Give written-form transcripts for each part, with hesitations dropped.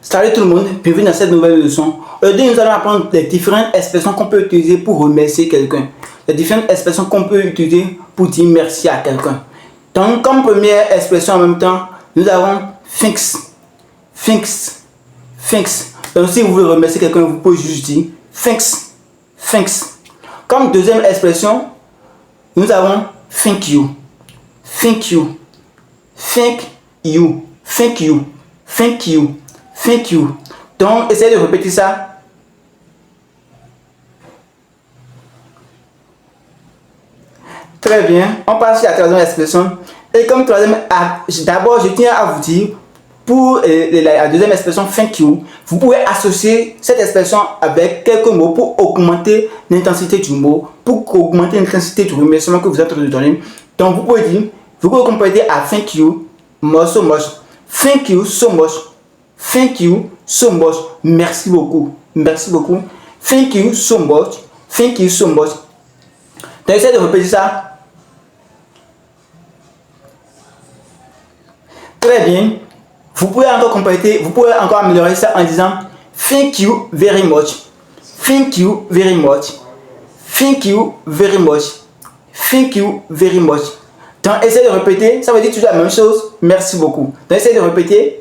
Salut tout le monde, bienvenue dans cette nouvelle leçon. Aujourd'hui, nous allons apprendre les différentes expressions qu'on peut utiliser pour remercier quelqu'un. Les différentes expressions qu'on peut utiliser pour dire merci à quelqu'un. Donc, comme première expression en même temps, nous avons thanks. Thanks. Thanks. Donc, si vous voulez remercier quelqu'un, vous pouvez juste dire thanks. Thanks. Comme deuxième expression, nous avons thank you. Thank you. Thank you. Thank you. Thank you. Thank you. Donc, essayez de répéter ça. Très bien. On passe à la troisième expression. Et comme troisième, d'abord, je tiens à vous dire, pour la deuxième expression, thank you, vous pouvez associer cette expression avec quelques mots pour augmenter l'intensité du mot, pour augmenter l'intensité du remerciement que vous êtes en train de donner. Donc, vous pouvez dire, vous pouvez compléter à thank you, so much. Thank you so much. Thank you so much. Merci beaucoup. Merci beaucoup. Thank you so much. Thank you so much. Donc, essayez de répéter ça. Très bien. Vous pouvez encore compléter, vous pouvez encore améliorer ça en disant thank you very much. Thank you very much. Thank you very much. Thank you very much. Donc, essayez de répéter. Ça veut dire toujours la même chose. Merci beaucoup. Donc, essayez de répéter.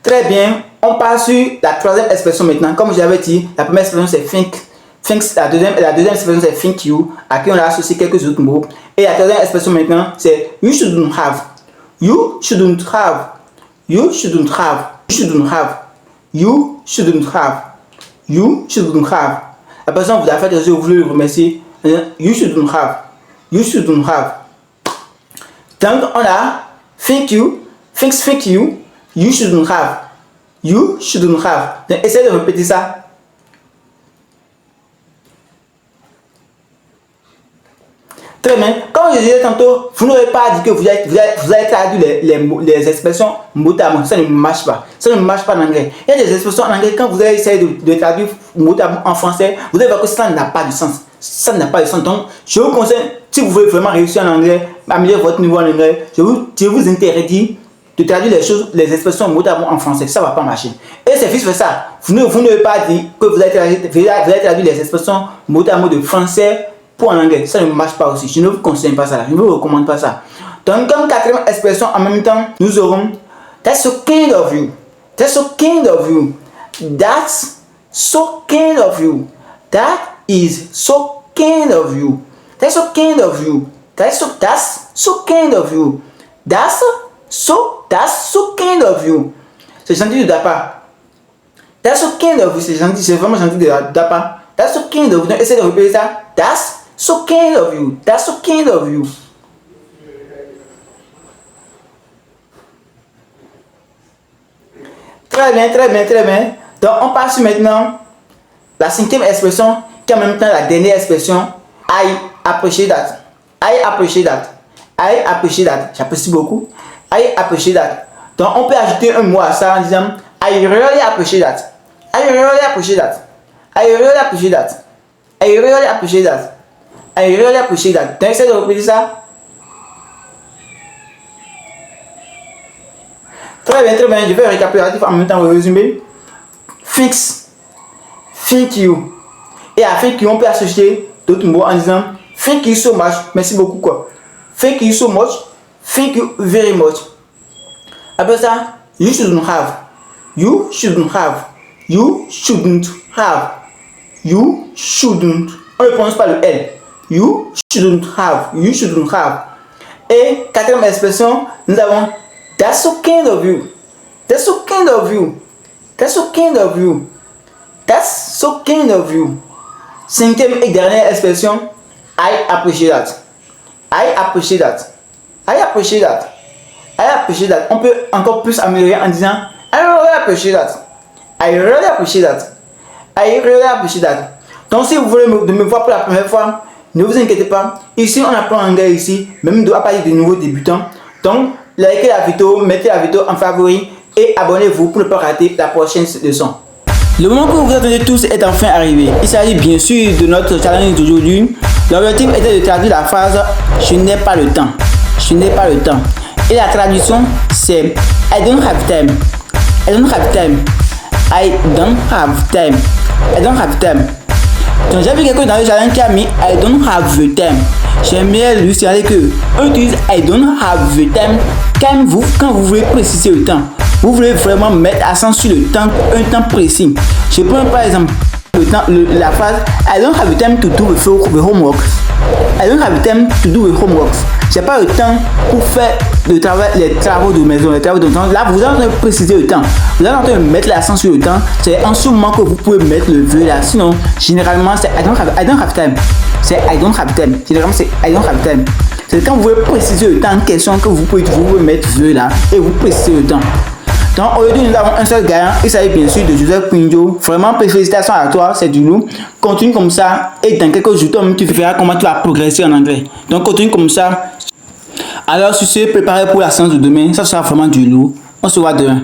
Très bien. On passe sur la troisième expression maintenant. Comme je l'avais dit, la première expression c'est thank. Thanks. La deuxième expression c'est thank you, à qui on a associé quelques autres mots. Et la troisième expression maintenant c'est you shouldn't have. You shouldn't have. You shouldn't have. You shouldn't have. You shouldn't have. You shouldn't have. La personne vous a fait réseau, vous voulez le remercier. You shouldn't have. You shouldn't have. Donc on a thank you. Thanks, thank you. You shouldn't have. You shouldn't have. Donc essayez de répéter ça. Très bien. Comme je disais tantôt, vous n'aurez pas dit que vous avez traduit les expressions mot à mot. Ça ne marche pas. Ça ne marche pas en anglais. Il y a des expressions en anglais, quand vous allez essayer de traduire mot à mot en français, vous allez voir que ça n'a pas de sens. Ça n'a pas de sens. Donc, je vous conseille, si vous voulez vraiment réussir en anglais, améliorer votre niveau en anglais, je vous interdis de traduire les expressions mot à mot en français. Ça ne va pas marcher. Et c'est vice versa. Vous n'avez pas dit que vous avez traduit les expressions mot à mot de français pour en anglais. Ça ne marche pas aussi. Je ne vous conseille pas ça. Je ne vous recommande pas ça. Donc, comme quatrième expression, en même temps, nous aurons that's so kind of you. That's so kind of you. That's so kind of you. That is so kind of you. That's so kind of you. That's so kind of you. That's so kind of you. C'est gentil de ta part. That's so kind of you. C'est gentil, c'est vraiment gentil de ta part. That's so kind of you. Donc, essayez de répéter ça. That's so kind of you. That's so kind of you. Très bien, très bien, très bien. Donc, on passe maintenant la cinquième expression, qui est en même temps la dernière expression. I appreciate that. I appreciate that. I appreciate that. J'apprécie beaucoup. I appreciate that. Donc, on peut ajouter un mot à ça en disant I really appreciate that. I really appreciate that. I really appreciate that. I really appreciate that. I really appreciate that. Donc, essayez de répéter ça. Très bien, très bien. Je vais récapituler en même temps le résumé. Thanks. Thank you. Et à thank you, on peut associer d'autres mots en disant thank you so much. Merci beaucoup, quoi. Thank you so much. Thank you very much. Après ça, you shouldn't have. You shouldn't have. You shouldn't have. You shouldn't. On ne prononce pas le L. You shouldn't have. You shouldn't have. Et quatrième expression, nous avons that's so kind of you. That's so kind of you. That's so kind of you. That's so kind of you. Cinquième et dernière expression, I appreciate that. I appreciate that. I appreciate that. I appreciate that. On peut encore plus améliorer en disant I really appreciate that. I really appreciate that. I really appreciate that. Donc si vous voulez me voir pour la première fois, ne vous inquiétez pas. Ici on apprend anglais ici, même à partir de nouveaux débutants. Donc likez la vidéo, mettez la vidéo en favori et abonnez-vous pour ne pas rater la prochaine leçon. Le moment que vous attendez tous est enfin arrivé. Il s'agit bien sûr de notre challenge d'aujourd'hui. L'objectif était de traduire la phrase « Je n'ai pas le temps ». Je n'ai pas le temps. Et la traduction, c'est I don't have time. I don't have time. I don't have time. I don't have time. Donc j'ai vu quelqu'un dans le jardin qui a mis I don't have the time. J'aime bien lui signaler que on utilise I don't have the time quand vous voulez préciser le temps. Vous voulez vraiment mettre accent sur le temps, un temps précis. Je prends par exemple la phrase I don't have the time to do the homework. I don't have the time to do the homework. J'ai pas le temps pour faire les travaux de maison, les travaux de temps. Là, vous êtes en train de préciser le temps. Vous êtes en train de mettre l'accent sur le temps. C'est en ce moment que vous pouvez mettre le vœu là. Sinon, généralement, c'est I don't have time. C'est I don't have time. Généralement, c'est I don't have time. C'est quand vous voulez préciser le temps en question que vous pouvez mettre vœu là et vous précisez le temps. Donc aujourd'hui nous avons un seul gagnant, il s'agit bien sûr de Joseph Quinjo. Vraiment félicitations à toi, c'est du lourd. Continue comme ça et dans quelques jours toi-même tu verras comment tu vas progresser en anglais. Donc continue comme ça. Alors sur ce, préparez pour la séance de demain, ça sera vraiment du lourd. On se voit demain.